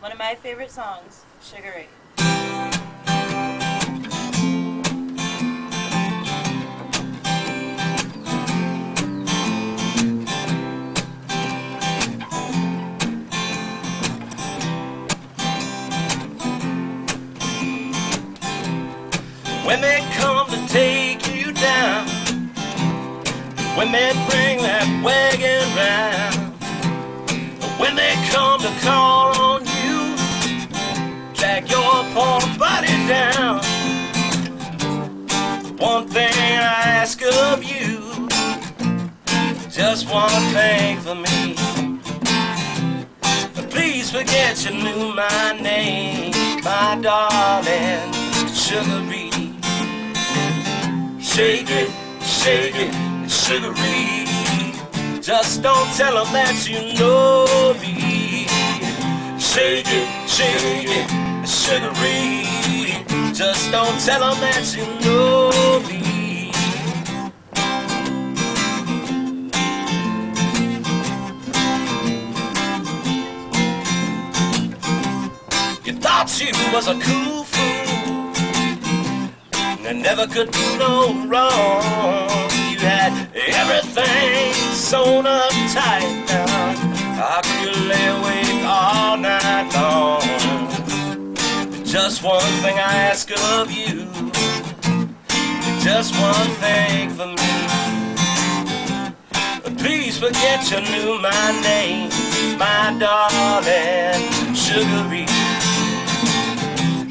One of my favorite songs, Sugaree. When they come to take you down, when they bring that wagon round, when they come to call on you, drag your poor body down. One thing I ask of you, just one thing for me. Please forget you knew my name, my darling Sugaree. Shake it, Sugaree. Just don't tell them that you know me. Shake it, Sugaree. Just don't tell them that you know me. You thought you was a cool fool and never could do no wrong. You had everything sewn up tight down. How could you lay awake all night long? Just one thing I ask of you, just one thing for me. Please forget you knew my name, my darling Sugaree.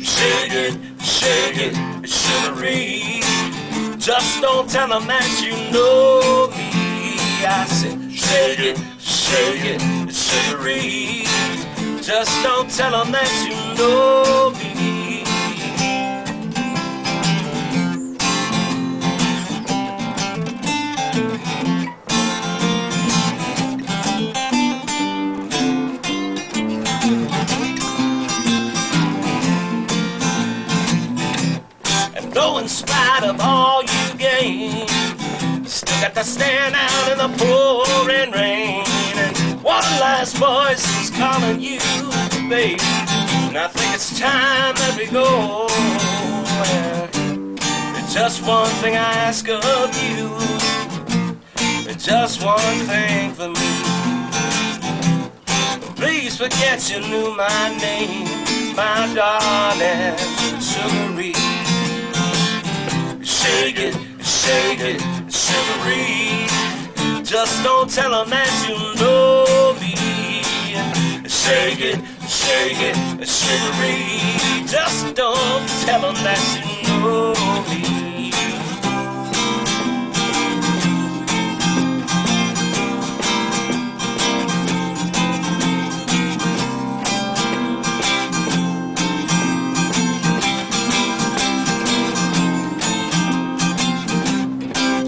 Shake it, Sugaree. Just don't tell them that you know me. I said, shake it, Sugaree. Just don't tell them that you know me. Though in spite of all you gain, still got to stand out in the pouring rain. And one last voice is calling you, babe, and I think it's time that we go. Just one thing I ask of you, just one thing for me. Please forget you knew my name, my darling Sugaree. Shake it, Sugaree. Just don't tell them that you know me. Shake it, Sugaree. Just don't tell them that you know me.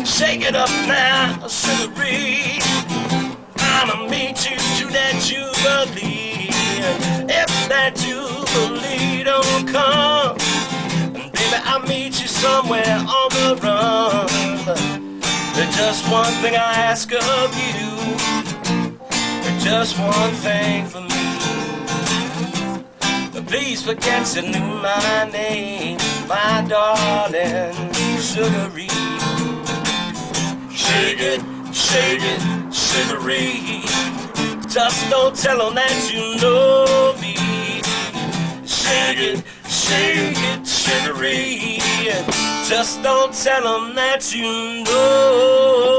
Shake it up now, Sugaree. I'ma meet you to that Jubilee. If that Jubilee don't come, baby, I'll meet you somewhere on the run. There's just one thing I ask of you, just one thing for me. Please forget you knew my name, my darling Sugaree. Shake it, Sugaree. Just don't tell them that you know me. Shake it, Sugaree. Just don't tell them that you know